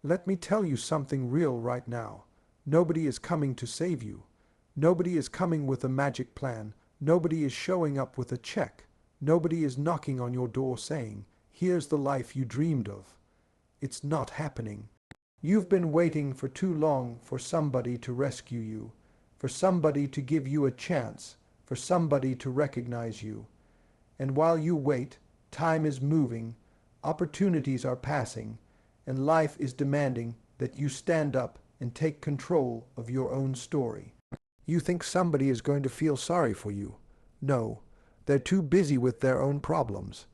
Let me tell you something real right now. Nobody is coming to save you. Nobody is coming with a magic plan. Nobody is showing up with a check. Nobody is knocking on your door saying, "Here's the life you dreamed of." It's not happening. You've been waiting for too long for somebody to rescue you, for somebody to give you a chance, for somebody to recognize you. And while you wait, time is moving, opportunities are passing, and life is demanding that you stand up and take control of your own story. You think somebody is going to feel sorry for you. No, they're too busy with their own problems.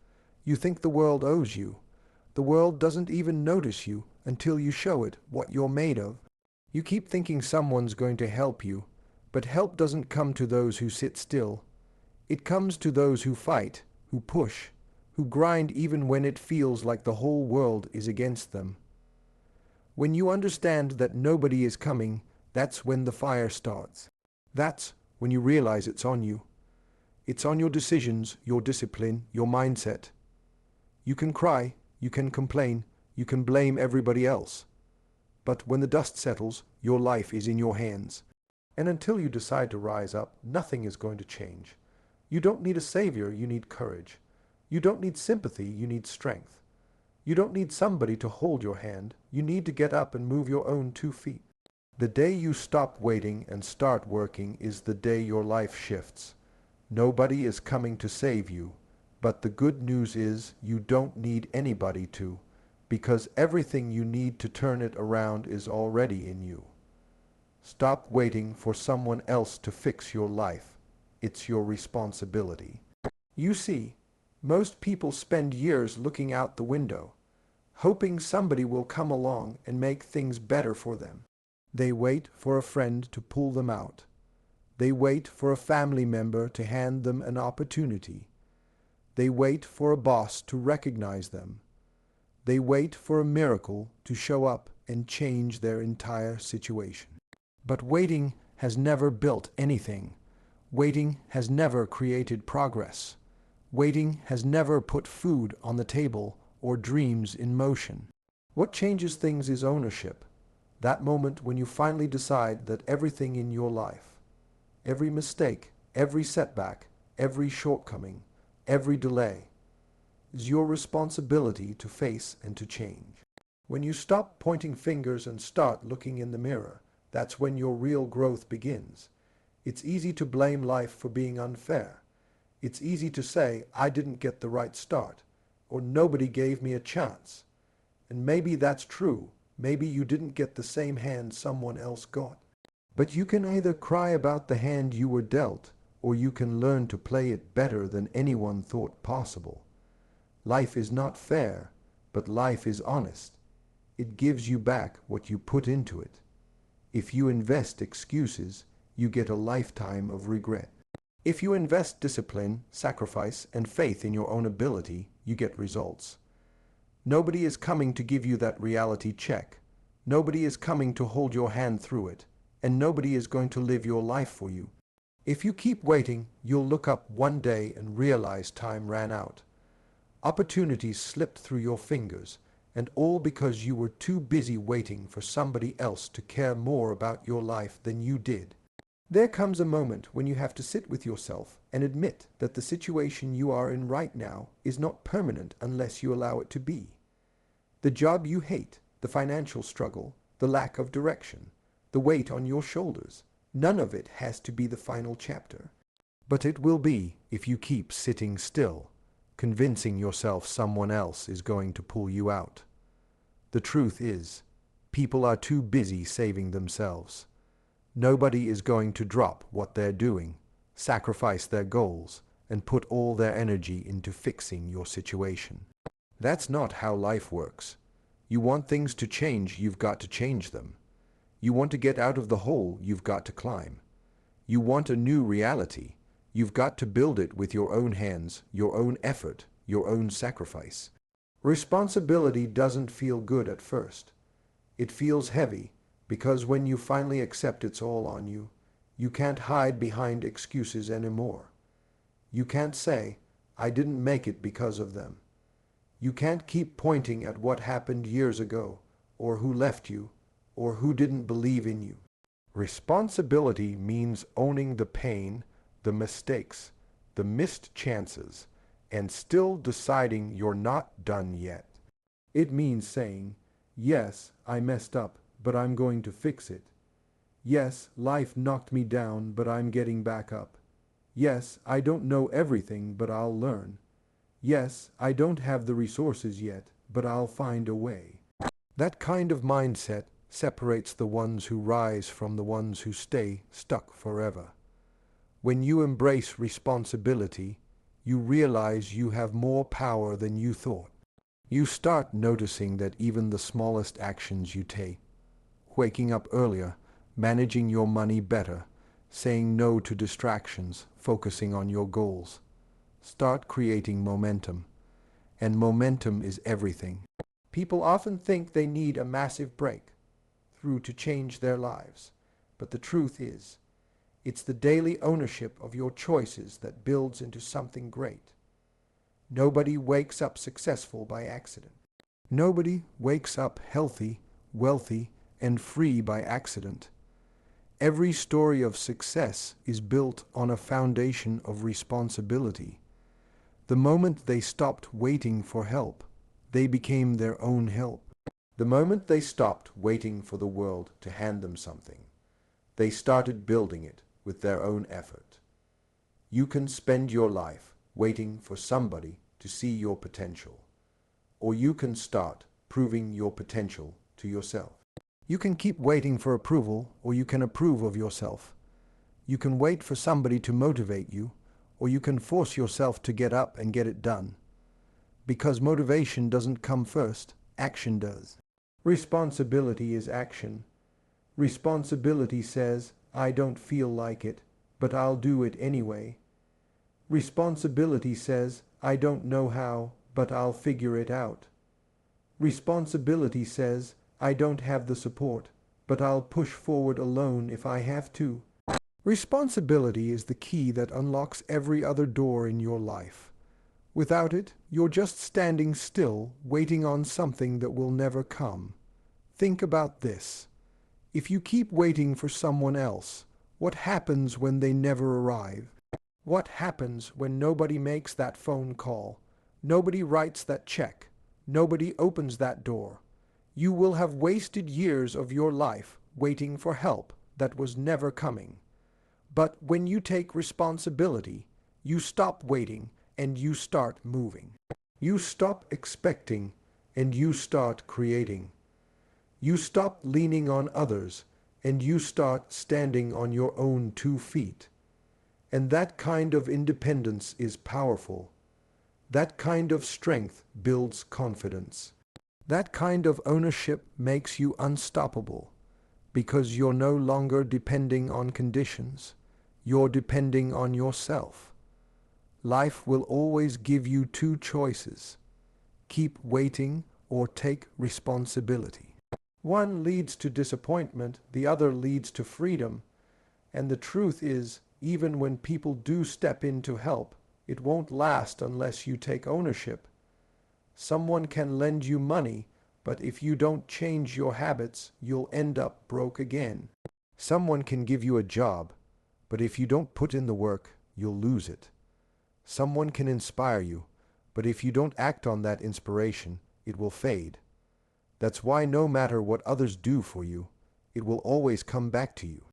You think the world owes you. The world doesn't even notice you until you show it what you're made of. You keep thinking someone's going to help you, but help doesn't come to those who sit still. It comes to those who fight, who push, who grind even when it feels like the whole world is against them. When you understand that nobody is coming, that's when the fire starts. That's when you realize it's on you. It's on your decisions, your discipline, your mindset. You can cry, you can complain, you can blame everybody else. But when the dust settles, your life is in your hands. And until you decide to rise up, nothing is going to change. You don't need a savior, you need courage. You don't need sympathy, you need strength. You don't need somebody to hold your hand, you need to get up and move your own 2 feet. The day you stop waiting and start working is the day your life shifts. Nobody is coming to save you, but the good news is you don't need anybody to, because everything you need to turn it around is already in you. Stop waiting for someone else to fix your life. It's your responsibility. You see, most people spend years looking out the window, hoping somebody will come along and make things better for them. They wait for a friend to pull them out. They wait for a family member to hand them an opportunity. They wait for a boss to recognize them. They wait for a miracle to show up and change their entire situation. But waiting has never built anything. Waiting has never created progress. Waiting has never put food on the table or dreams in motion. What changes things is ownership. That moment when you finally decide that everything in your life, every mistake, every setback, every shortcoming, every delay, is your responsibility to face and to change. When you stop pointing fingers and start looking in the mirror, that's when your real growth begins. It's easy to blame life for being unfair. It's easy to say, "I didn't get the right start," or "nobody gave me a chance." And maybe that's true. Maybe you didn't get the same hand someone else got. But you can either cry about the hand you were dealt, or you can learn to play it better than anyone thought possible. Life is not fair, but life is honest. It gives you back what you put into it. If you invest excuses, you get a lifetime of regret. If you invest discipline, sacrifice, and faith in your own ability, you get results. Nobody is coming to give you that reality check. Nobody is coming to hold your hand through it. And nobody is going to live your life for you. If you keep waiting, you'll look up one day and realize time ran out. Opportunities slipped through your fingers, and all because you were too busy waiting for somebody else to care more about your life than you did. There comes a moment when you have to sit with yourself and admit that the situation you are in right now is not permanent unless you allow it to be. The job you hate, the financial struggle, the lack of direction, the weight on your shoulders, none of it has to be the final chapter. But it will be if you keep sitting still, convincing yourself someone else is going to pull you out. The truth is, people are too busy saving themselves. Nobody is going to drop what they're doing, sacrifice their goals, and put all their energy into fixing your situation. That's not how life works. You want things to change, you've got to change them. You want to get out of the hole, you've got to climb. You want a new reality, you've got to build it with your own hands, your own effort, your own sacrifice. Responsibility doesn't feel good at first. It feels heavy, because when you finally accept it's all on you, you can't hide behind excuses anymore. You can't say, "I didn't make it because of them." You can't keep pointing at what happened years ago, or who left you, or who didn't believe in you. Responsibility means owning the pain, the mistakes, the missed chances, and still deciding you're not done yet. It means saying, yes, I messed up, but I'm going to fix it. Yes, life knocked me down, but I'm getting back up. Yes, I don't know everything, but I'll learn. Yes, I don't have the resources yet, but I'll find a way. That kind of mindset separates the ones who rise from the ones who stay stuck forever. When you embrace responsibility, you realize you have more power than you thought. You start noticing that even the smallest actions you take, waking up earlier, managing your money better, saying no to distractions, focusing on your goals, start creating momentum. And momentum is everything. People often think they need a massive breakthrough to change their lives. But the truth is, it's the daily ownership of your choices that builds into something great. Nobody wakes up successful by accident. Nobody wakes up healthy, wealthy, and free by accident. Every story of success is built on a foundation of responsibility. The moment they stopped waiting for help, they became their own help. The moment they stopped waiting for the world to hand them something, they started building it with their own effort. You can spend your life waiting for somebody to see your potential, or you can start proving your potential to yourself. You can keep waiting for approval, or you can approve of yourself. You can wait for somebody to motivate you, or you can force yourself to get up and get it done. Because motivation doesn't come first, action does. Responsibility is action. Responsibility says, I don't feel like it, but I'll do it anyway. Responsibility says, I don't know how, but I'll figure it out. Responsibility says, I don't have the support, but I'll push forward alone if I have to. Responsibility is the key that unlocks every other door in your life. Without it, you're just standing still, waiting on something that will never come. Think about this. If you keep waiting for someone else, what happens when they never arrive? What happens when nobody makes that phone call? Nobody writes that check? Nobody opens that door? You will have wasted years of your life waiting for help that was never coming. But when you take responsibility, you stop waiting and you start moving. You stop expecting and you start creating. You stop leaning on others and you start standing on your own 2 feet. And that kind of independence is powerful. That kind of strength builds confidence. That kind of ownership makes you unstoppable because you're no longer depending on conditions. You're depending on yourself. Life will always give you 2 choices. Keep waiting or take responsibility. One leads to disappointment, the other leads to freedom. And the truth is, even when people do step in to help, it won't last unless you take ownership. Someone can lend you money, but if you don't change your habits, you'll end up broke again. Someone can give you a job, but if you don't put in the work, you'll lose it. Someone can inspire you, but if you don't act on that inspiration, it will fade. That's why no matter what others do for you, it will always come back to you.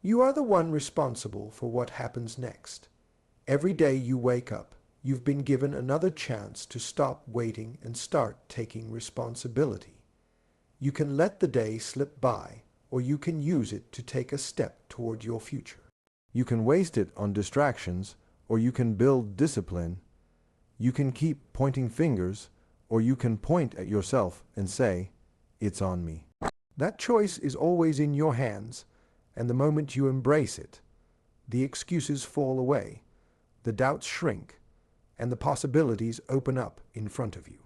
You are the one responsible for what happens next. Every day you wake up, you've been given another chance to stop waiting and start taking responsibility. You can let the day slip by, or you can use it to take a step toward your future. You can waste it on distractions, or you can build discipline. You can keep pointing fingers, or you can point at yourself and say, "It's on me." That choice is always in your hands, and the moment you embrace it, the excuses fall away, the doubts shrink, and the possibilities open up in front of you.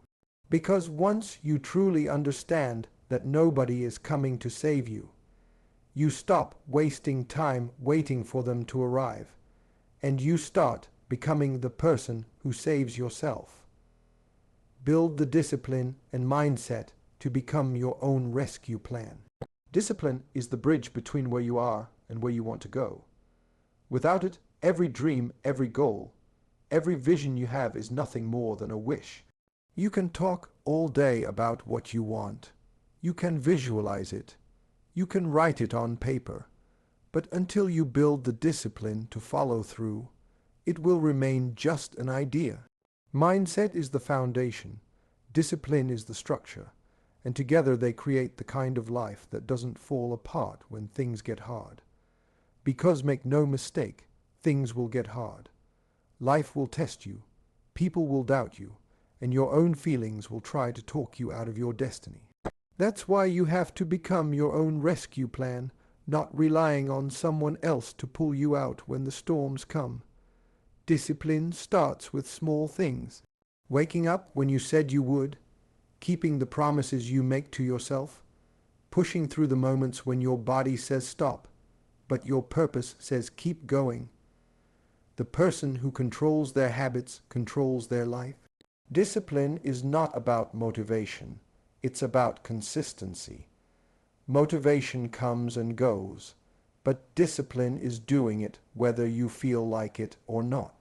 Because once you truly understand that nobody is coming to save you, you stop wasting time waiting for them to arrive, and you start becoming the person who saves yourself. Build the discipline and mindset to become your own rescue plan. Discipline is the bridge between where you are and where you want to go. Without it, every dream, every goal, every vision you have is nothing more than a wish. You can talk all day about what you want. You can visualize it. You can write it on paper. But until you build the discipline to follow through, it will remain just an idea. Mindset is the foundation. Discipline is the structure. And together they create the kind of life that doesn't fall apart when things get hard. Because make no mistake, things will get hard. Life will test you. People will doubt you. And your own feelings will try to talk you out of your destiny. That's why you have to become your own rescue plan, not relying on someone else to pull you out when the storms come. Discipline starts with small things. Waking up when you said you would, keeping the promises you make to yourself, pushing through the moments when your body says stop, but your purpose says keep going. The person who controls their habits controls their life. Discipline is not about motivation. It's about consistency. Motivation comes and goes, but discipline is doing it whether you feel like it or not.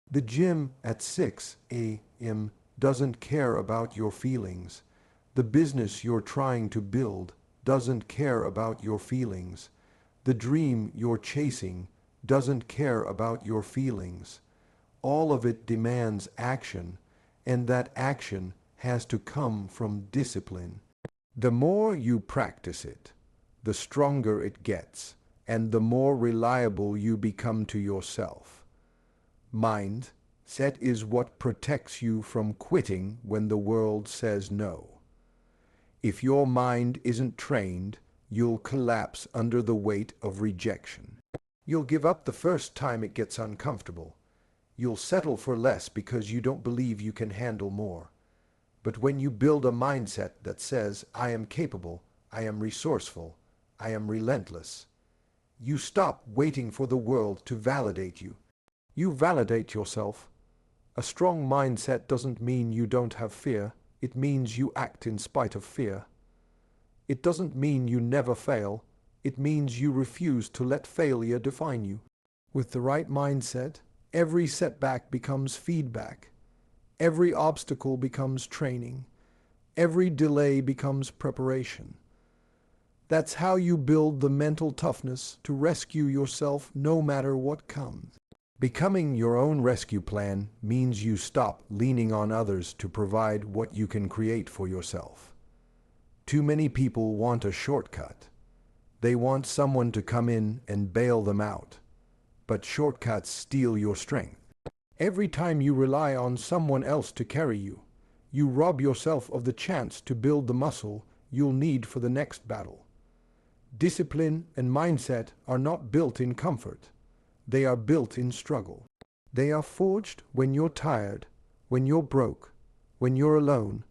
The gym at 6 a.m. doesn't care about your feelings. The business you're trying to build doesn't care about your feelings. The dream you're chasing doesn't care about your feelings. All of it demands action, and that action has to come from discipline. The more you practice it, the stronger it gets, and the more reliable you become to yourself. Mindset is what protects you from quitting when the world says no. If your mind isn't trained, you'll collapse under the weight of rejection. You'll give up the first time it gets uncomfortable. You'll settle for less because you don't believe you can handle more. But when you build a mindset that says, I am capable, I am resourceful, I am relentless, you stop waiting for the world to validate you. You validate yourself. A strong mindset doesn't mean you don't have fear. It means you act in spite of fear. It doesn't mean you never fail. It means you refuse to let failure define you. With the right mindset, every setback becomes feedback. Every obstacle becomes training. Every delay becomes preparation. That's how you build the mental toughness to rescue yourself no matter what comes. Becoming your own rescue plan means you stop leaning on others to provide what you can create for yourself. Too many people want a shortcut. They want someone to come in and bail them out. But shortcuts steal your strength. Every time you rely on someone else to carry you, you rob yourself of the chance to build the muscle you'll need for the next battle. Discipline and mindset are not built in comfort. They are built in struggle. They are forged when you're tired, when you're broke, when you're alone,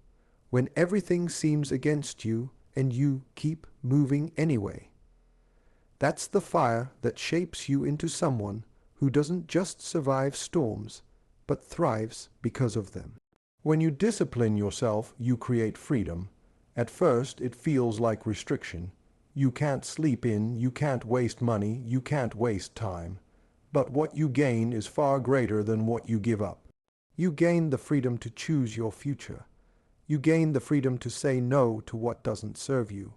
when everything seems against you and you keep moving anyway. That's the fire that shapes you into someone who doesn't just survive storms, but thrives because of them. When you discipline yourself, you create freedom. At first, it feels like restriction. You can't sleep in, you can't waste money, you can't waste time. But what you gain is far greater than what you give up. You gain the freedom to choose your future. You gain the freedom to say no to what doesn't serve you.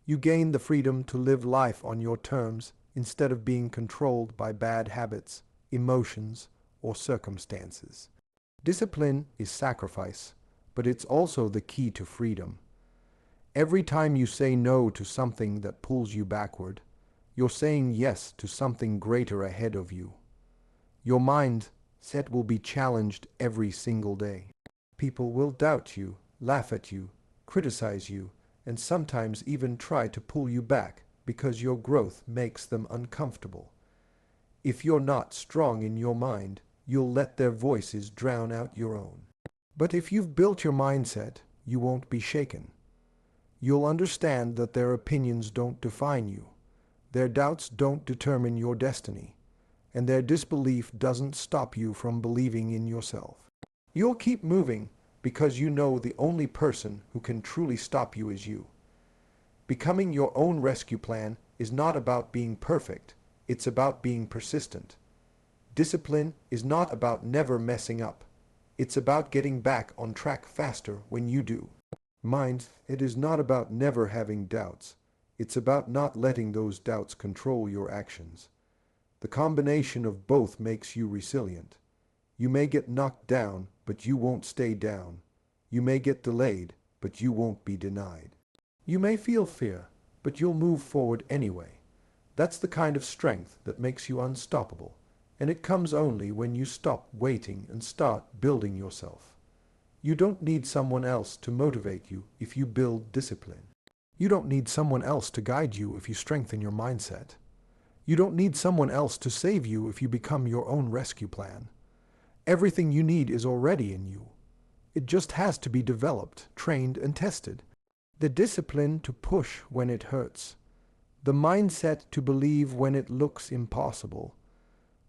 You gain the freedom to live life on your terms instead of being controlled by bad habits, emotions, or circumstances. Discipline is sacrifice, but it's also the key to freedom. Every time you say no to something that pulls you backward, you're saying yes to something greater ahead of you. Your mindset will be challenged every single day. People will doubt you, laugh at you, criticize you, and sometimes even try to pull you back because your growth makes them uncomfortable. If you're not strong in your mind, you'll let their voices drown out your own. But if you've built your mindset, you won't be shaken. You'll understand that their opinions don't define you. Their doubts don't determine your destiny. And their disbelief doesn't stop you from believing in yourself. You'll keep moving, because you know the only person who can truly stop you is you. Becoming your own rescue plan is not about being perfect, it's about being persistent. Discipline is not about never messing up. It's about getting back on track faster when you do. Mind, it is not about never having doubts. It's about not letting those doubts control your actions. The combination of both makes you resilient. You may get knocked down, but you won't stay down. You may get delayed, but you won't be denied. You may feel fear, but you'll move forward anyway. That's the kind of strength that makes you unstoppable, and it comes only when you stop waiting and start building yourself. You don't need someone else to motivate you if you build discipline. You don't need someone else to guide you if you strengthen your mindset. You don't need someone else to save you if you become your own rescue plan. Everything you need is already in you. It just has to be developed, trained, and tested. The discipline to push when it hurts. The mindset to believe when it looks impossible.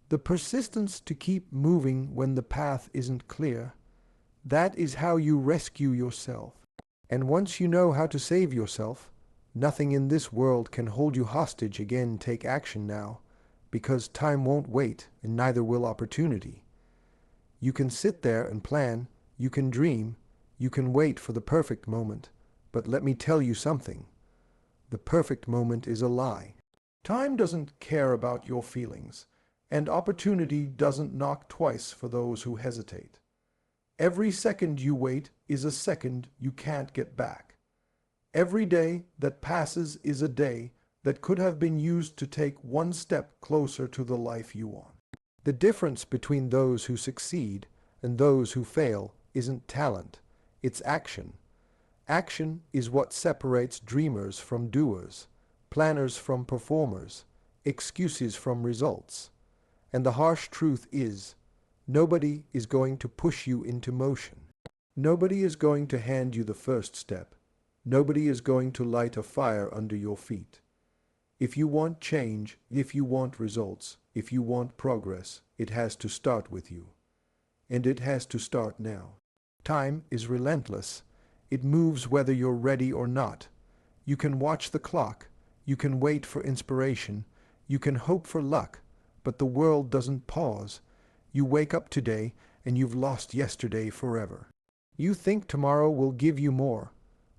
The persistence to keep moving when the path isn't clear. That is how you rescue yourself. And once you know how to save yourself, nothing in this world can hold you hostage again. Take action now, because time won't wait, and neither will opportunity. You can sit there and plan, you can dream, you can wait for the perfect moment, but let me tell you something. The perfect moment is a lie. Time doesn't care about your feelings, and opportunity doesn't knock twice for those who hesitate. Every second you wait is a second you can't get back. Every day that passes is a day that could have been used to take one step closer to the life you want. The difference between those who succeed and those who fail isn't talent, it's action. Action is what separates dreamers from doers, planners from performers, excuses from results. And the harsh truth is, nobody is going to push you into motion. Nobody is going to hand you the first step. Nobody is going to light a fire under your feet. If you want change, if you want results, if you want progress, it has to start with you. And it has to start now. Time is relentless. It moves whether you're ready or not. You can watch the clock. You can wait for inspiration. You can hope for luck. But the world doesn't pause. You wake up today and you've lost yesterday forever. You think tomorrow will give you more,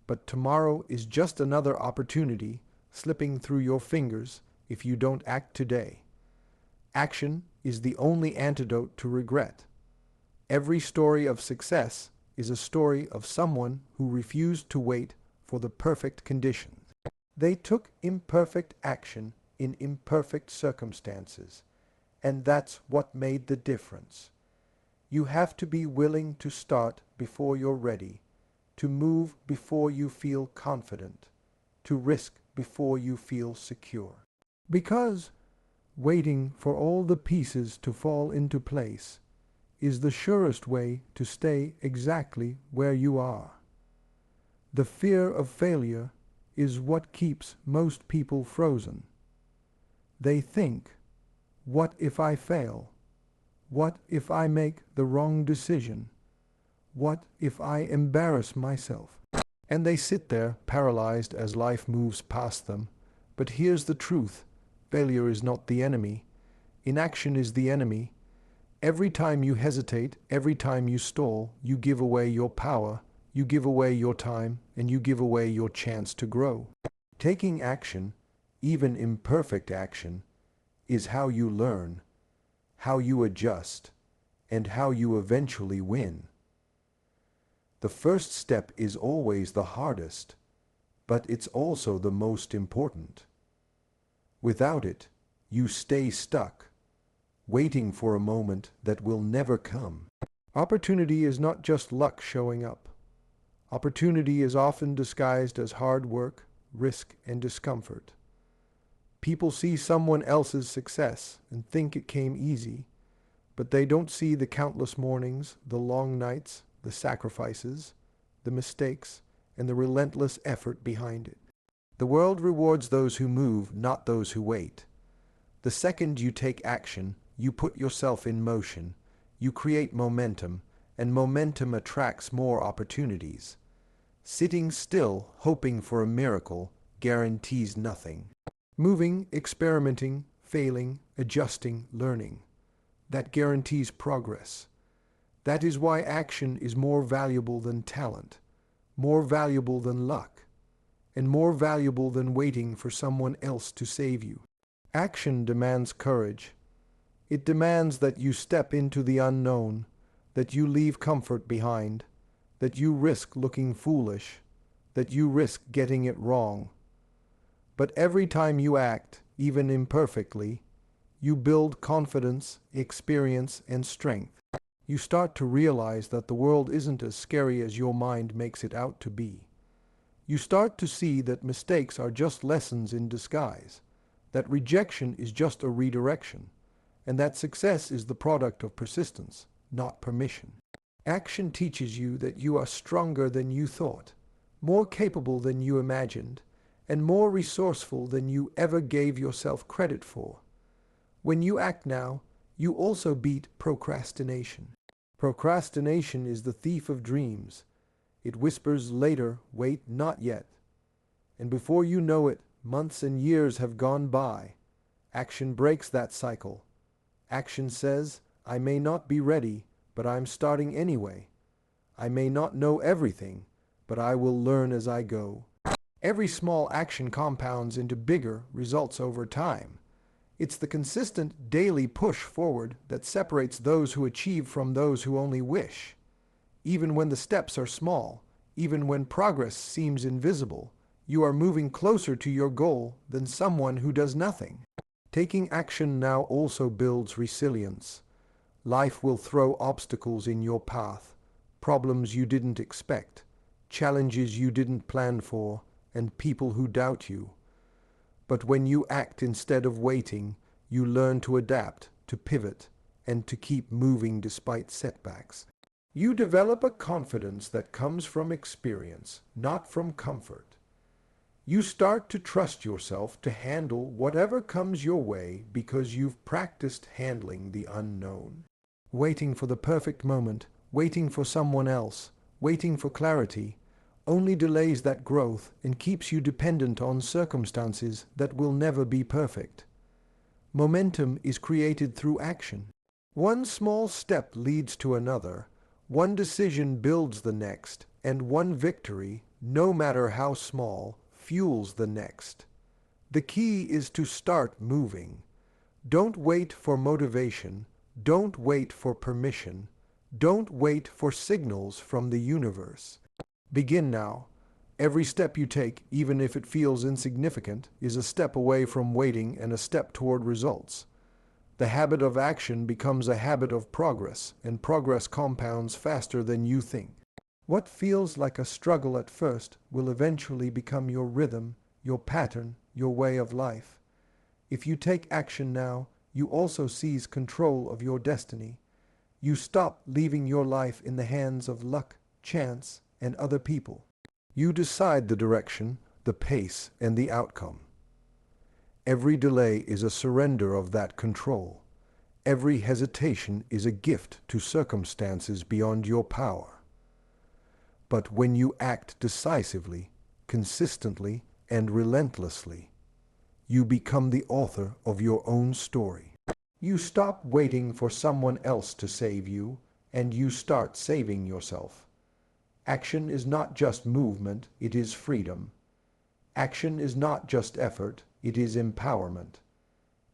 but tomorrow is just another opportunity slipping through your fingers if you don't act today. Action is the only antidote to regret. Every story of success is a story of someone who refused to wait for the perfect conditions. They took imperfect action in imperfect circumstances, and that's what made the difference. You have to be willing to start before you're ready, to move before you feel confident, to risk before you feel secure. Because waiting for all the pieces to fall into place is the surest way to stay exactly where you are. The fear of failure is what keeps most people frozen. They think, what if I fail? What if I make the wrong decision? What if I embarrass myself? And they sit there paralyzed as life moves past them. But here's the truth. Failure is not the enemy. Inaction is the enemy. Every time you hesitate, every time you stall, you give away your power, you give away your time, and you give away your chance to grow. Taking action, even imperfect action, is how you learn, how you adjust, and how you eventually win. The first step is always the hardest, but it's also the most important. Without it, you stay stuck, waiting for a moment that will never come. Opportunity is not just luck showing up. Opportunity is often disguised as hard work, risk, and discomfort. People see someone else's success and think it came easy, but they don't see the countless mornings, the long nights, the sacrifices, the mistakes, and the relentless effort behind it. The world rewards those who move, not those who wait. The second you take action, you put yourself in motion, you create momentum, and momentum attracts more opportunities. Sitting still, hoping for a miracle, guarantees nothing. Moving, experimenting, failing, adjusting, learning. That guarantees progress. That is why action is more valuable than talent, more valuable than luck, and more valuable than waiting for someone else to save you. Action demands courage. It demands that you step into the unknown, that you leave comfort behind, that you risk looking foolish, that you risk getting it wrong. But every time you act, even imperfectly, you build confidence, experience, and strength. You start to realize that the world isn't as scary as your mind makes it out to be. You start to see that mistakes are just lessons in disguise, that rejection is just a redirection, and that success is the product of persistence, not permission. Action teaches you that you are stronger than you thought, more capable than you imagined, and more resourceful than you ever gave yourself credit for. When you act now, you also beat procrastination. Procrastination is the thief of dreams. It whispers later, wait, not yet. And before you know it, months and years have gone by. Action breaks that cycle. Action says, I may not be ready, but I'm starting anyway. I may not know everything, but I will learn as I go. Every small action compounds into bigger results over time. It's the consistent daily push forward that separates those who achieve from those who only wish. Even when the steps are small, even when progress seems invisible, you are moving closer to your goal than someone who does nothing. Taking action now also builds resilience. Life will throw obstacles in your path, problems you didn't expect, challenges you didn't plan for, and people who doubt you. But when you act instead of waiting, you learn to adapt, to pivot, and to keep moving despite setbacks. You develop a confidence that comes from experience, not from comfort. You start to trust yourself to handle whatever comes your way because you've practiced handling the unknown. Waiting for the perfect moment, waiting for someone else, waiting for clarity, only delays that growth and keeps you dependent on circumstances that will never be perfect. Momentum is created through action. One small step leads to another, one decision builds the next, and one victory, no matter how small, fuels the next. The key is to start moving. Don't wait for motivation, don't wait for permission, don't wait for signals from the universe. Begin now. Every step you take, even if it feels insignificant, is a step away from waiting and a step toward results. The habit of action becomes a habit of progress, and progress compounds faster than you think. What feels like a struggle at first will eventually become your rhythm, your pattern, your way of life. If you take action now, you also seize control of your destiny. You stop leaving your life in the hands of luck, chance, and other people. You decide the direction, the pace, and the outcome. Every delay is a surrender of that control. Every hesitation is a gift to circumstances beyond your power. But when you act decisively, consistently, and relentlessly, you become the author of your own story. You stop waiting for someone else to save you, and you start saving yourself. Action is not just movement, it is freedom. Action is not just effort, it is empowerment.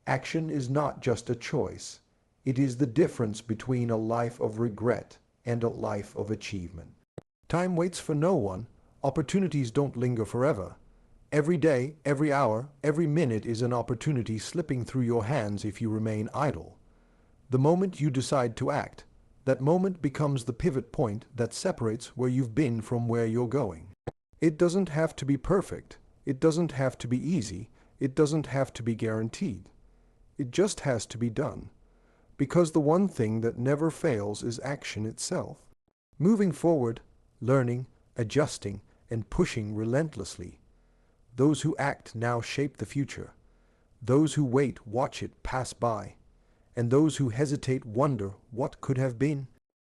Action is not just a choice, it is the difference between a life of regret and a life of achievement. Time waits for no one. Opportunities don't linger forever. Every day, every hour, every minute is an opportunity slipping through your hands if you remain idle. The moment you decide to act, that moment becomes the pivot point that separates where you've been from where you're going. It doesn't have to be perfect. It doesn't have to be easy. It doesn't have to be guaranteed. It just has to be done. Because the one thing that never fails is action itself. Moving forward, learning, adjusting, and pushing relentlessly. Those who act now shape the future. Those who wait watch it pass by. And those who hesitate wonder what could have been.